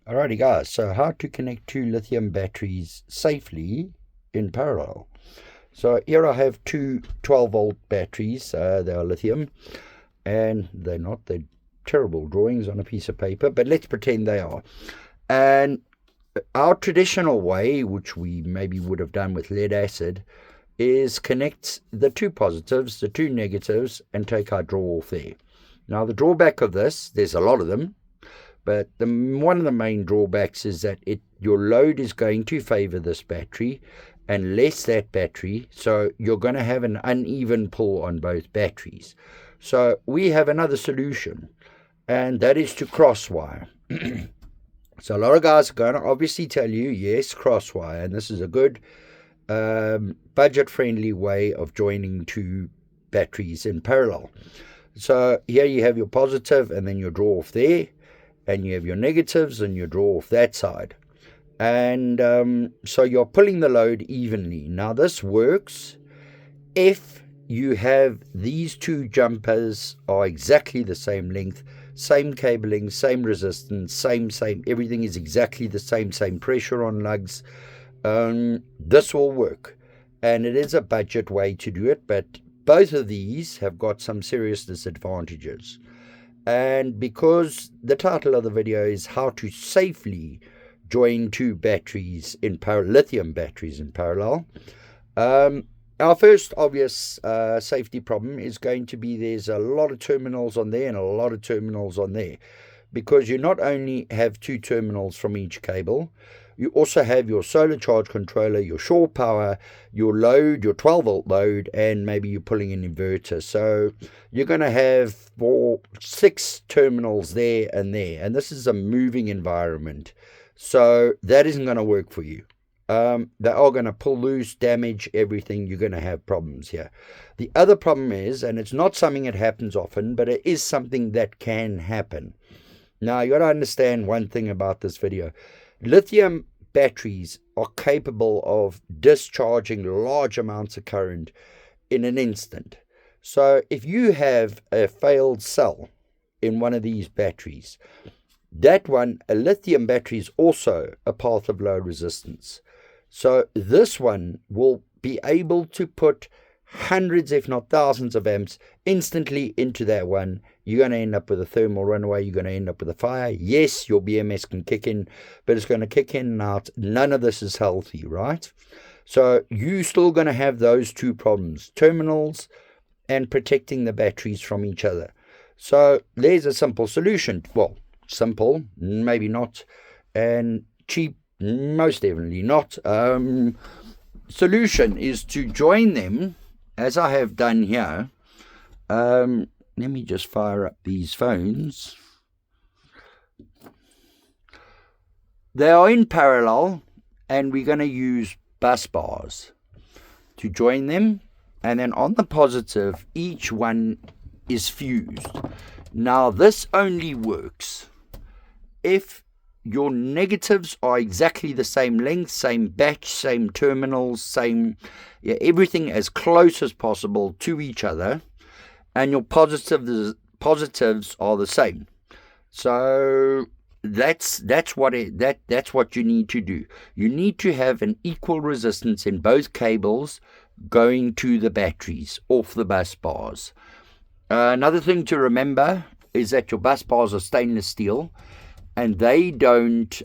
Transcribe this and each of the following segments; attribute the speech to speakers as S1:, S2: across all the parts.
S1: Alrighty guys, so how to connect two lithium batteries safely in parallel. So here I have two 12-volt batteries. They are lithium, and they're terrible drawings on a piece of paper, but let's pretend they are. And our traditional way, which we maybe would have done with lead acid, is connect the two positives, the two negatives, and take our draw off there. Now the drawback of this, there's a lot of them, but one of the main drawbacks is that your load is going to favor this battery and less that battery, so you're going to have an uneven pull on both batteries. So we have another solution, and that is to crosswire. So a lot of guys are going to obviously tell you, yes, crosswire, and this is a good budget-friendly way of joining two batteries in parallel. So here you have your positive and then your draw off there, and you have your negatives and you draw off that side. And so you're pulling the load evenly. Now this works if you have these two jumpers are exactly the same length, same cabling, same resistance, same, everything is exactly the same pressure on lugs. This will work. And it is a budget way to do it, but both of these have got some serious disadvantages. And because the title of the video is how to safely join two batteries in lithium batteries in parallel, our first obvious safety problem is going to be there's a lot of terminals on there and a lot of terminals on there, because you not only have two terminals from each cable, you also have your solar charge controller, your shore power, your load, your 12-volt load, and maybe you're pulling an inverter. So you're going to have 6 terminals there, and this is a moving environment. So that isn't going to work for you. They are going to pull loose, damage everything. You're going to have problems here. The other problem is, and it's not something that happens often, but it is something that can happen. Now, you got to understand one thing about this video. Lithium batteries are capable of discharging large amounts of current in an instant. So if you have a failed cell in one of these batteries, a lithium battery is also a path of low resistance. So this one will be able to put hundreds, if not thousands of amps instantly into that one. You're going to end up with a thermal runaway. You're going to end up with a fire. Yes, your BMS can kick in, but it's going to kick in and out. None of this is healthy, right? So you're still going to have those two problems, terminals and protecting the batteries from each other. So there's a simple solution. Well, simple, maybe not, and cheap, most definitely not. Solution is to join them, as I have done here. Let me just fire up these phones. They are in parallel, and we're going to use bus bars to join them. And then on the positive, each one is fused. Now, this only works if your negatives are exactly the same length, same batch, same terminals, everything as close as possible to each other, and your positives are the same. So that's what you need to do. You need to have an equal resistance in both cables going to the batteries off the bus bars. Another thing to remember is that your bus bars are stainless steel, and they don't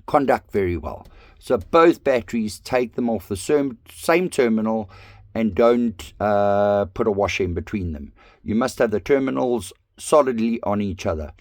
S1: conduct very well. So both batteries, take them off the same terminal and don't put a washer in between them. You must have the terminals solidly on each other.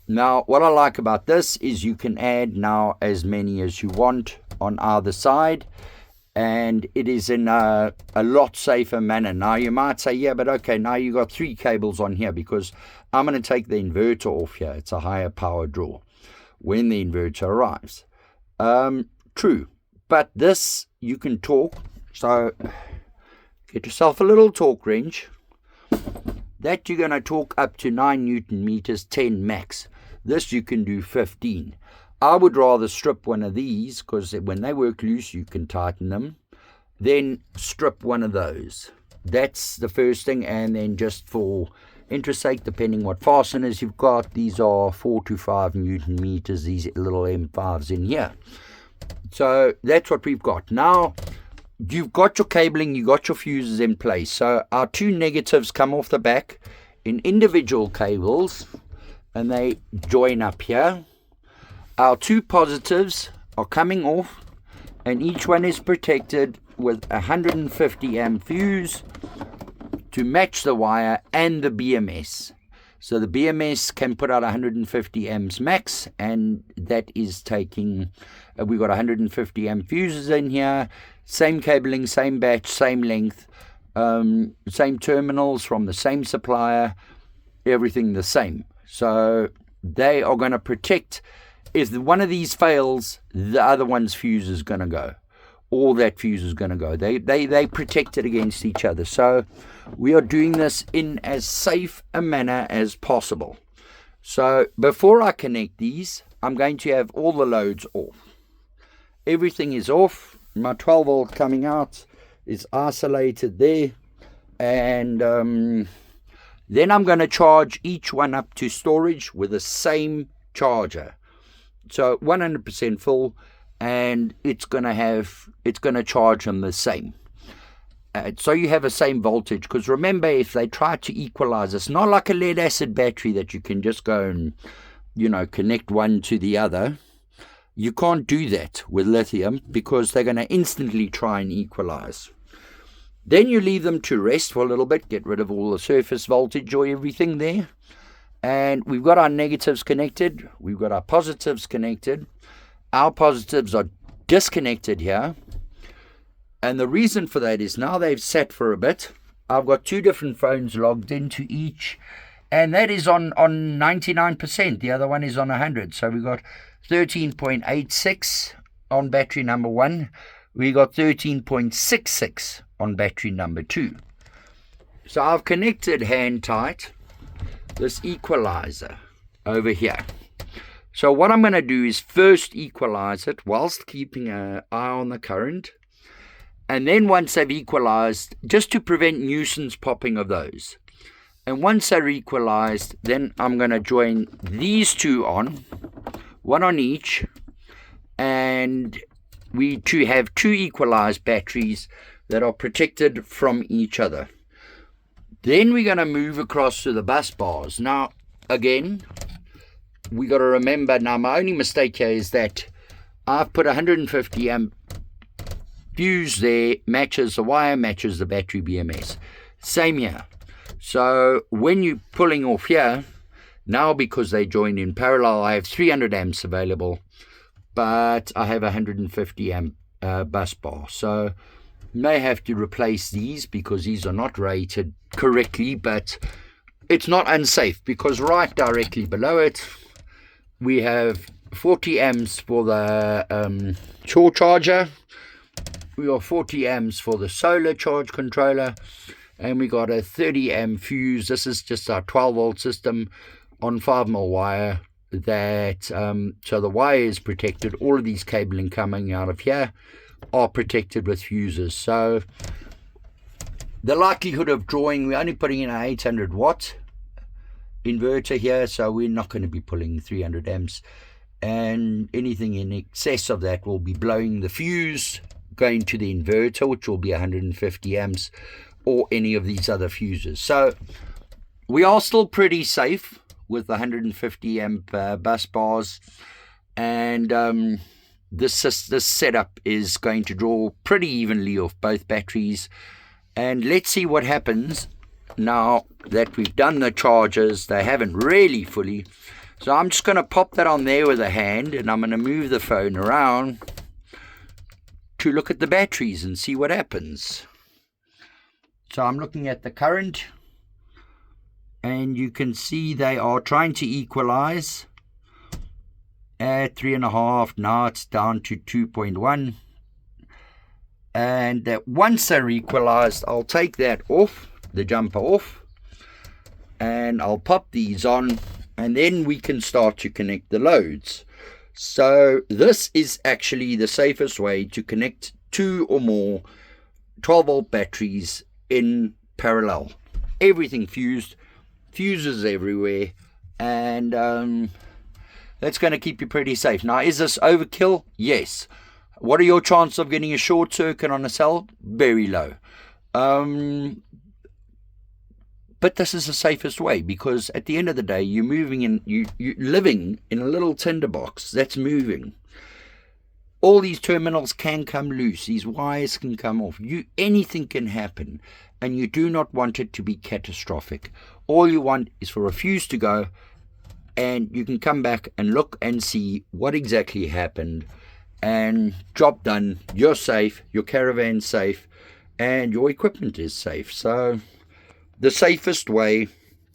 S1: Now, what I like about this is you can add now as many as you want on either side, and it is in a lot safer manner. Now, you might say, yeah, but okay, now you got 3 cables on here because I'm going to take the inverter off here. It's a higher power draw when the inverter arrives. True, but this you can torque. So get yourself a little torque wrench. That you're going to torque up to 9 Newton meters, 10 max. This you can do 15. I would rather strip one of these, because when they work loose, you can tighten them. Then strip one of those. That's the first thing. And then just for intersect, depending what fasteners you've got. These are 4 to 5 Newton meters, these little M5s in here. So that's what we've got. Now, you've got your cabling, you've got your fuses in place. So our 2 negatives come off the back in individual cables, and they join up here. Our 2 positives are coming off, and each one is protected with a 150 amp fuse to match the wire and the BMS. So the BMS can put out 150 amps max, and that is taking, we've got 150 amp fuses in here, same cabling, same batch, same length, same terminals from the same supplier, everything the same. So they are going to protect, if one of these fails, the other one's fuse is going to go. All that fuse is going to go. They protect it against each other. So we are doing this in as safe a manner as possible. So before I connect these, I'm going to have all the loads off. Everything is off. My 12 volt coming out is isolated there. And then I'm going to charge each one up to storage with the same charger. So 100% full, and it's going to charge them the same. So you have the same voltage, because remember, if they try to equalize, it's not like a lead acid battery that you can just go and, connect one to the other. You can't do that with lithium, because they're going to instantly try and equalize. Then you leave them to rest for a little bit, get rid of all the surface voltage or everything there. And we've got our negatives connected. We've got our positives connected. Our positives are disconnected here. And the reason for that is now they've sat for a bit. I've got 2 different phones logged into each. And that is on 99%. The other one is on 100. So we've got 13.86 on battery number 1. We got 13.66 on battery number 2. So I've connected hand tight this equalizer over here. So what I'm going to do is first equalize it whilst keeping an eye on the current. And then once they've equalized, just to prevent nuisance popping of those. And once they're equalized, then I'm going to join these 2 on, one on each. And we have 2 equalized batteries that are protected from each other. Then we're going to move across to the bus bars. Now, again, we got to remember, now my only mistake here is that I've put 150 amp fuse there, matches the wire, matches the battery BMS. Same here. So when you're pulling off here, now because they join in parallel, I have 300 amps available, but I have 150 amp bus bar. So may have to replace these because these are not rated correctly, but it's not unsafe, because right directly below it we have 40 amps for the shore charger, we got 40 amps for the solar charge controller, and we got a 30 amp fuse. This is just our 12 volt system on 5mm wire. That so the wire is protected. All of these cabling coming out of here are protected with fuses. So the likelihood of drawing, we're only putting in an 800 watt inverter here, so we're not going to be pulling 300 amps, and anything in excess of that will be blowing the fuse going to the inverter, which will be 150 amps, or any of these other fuses. So we are still pretty safe with the 150 amp bus bars, and this setup is going to draw pretty evenly off both batteries. And let's see what happens now that we've done the chargers. They haven't really fully, so I'm just going to pop that on there with a hand, and I'm going to move the phone around to look at the batteries and see what happens. So I'm looking at the current, and you can see they are trying to equalize at 3.5. Now it's down to 2.1, and that once they're equalized, I'll take that off, the jumper off, and I'll pop these on, and then we can start to connect the loads. So this is actually the safest way to connect 2 or more 12 volt batteries in parallel. Everything fused, fuses everywhere, and that's going to keep you pretty safe. Now, is this overkill? Yes. What are your chances of getting a short circuit on a cell? Very low. But this is the safest way, because at the end of the day, you're moving in, you're living in a little tinderbox that's moving. All these terminals can come loose. These wires can come off. Anything can happen, and you do not want it to be catastrophic. All you want is for a fuse to go, and you can come back and look and see what exactly happened, and job done. You're safe, your caravan's safe, and your equipment is safe. So the safest way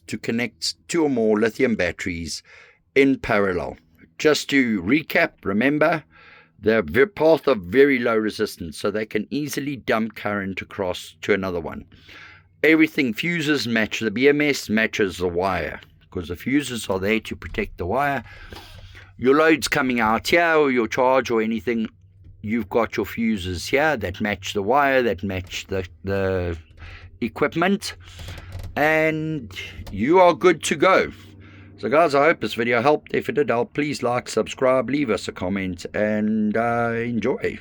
S1: to connect 2 or more lithium batteries in parallel. Just to recap, remember, they're path of very low resistance, so they can easily dump current across to another one. Everything fuses match the BMS, matches the wire, because the fuses are there to protect the wire. Your load's coming out here, or your charge or anything, you've got your fuses here that match the wire, that match the equipment, and you are good to go. So guys, I hope this video helped. If it did help, please like, subscribe, leave us a comment, and enjoy.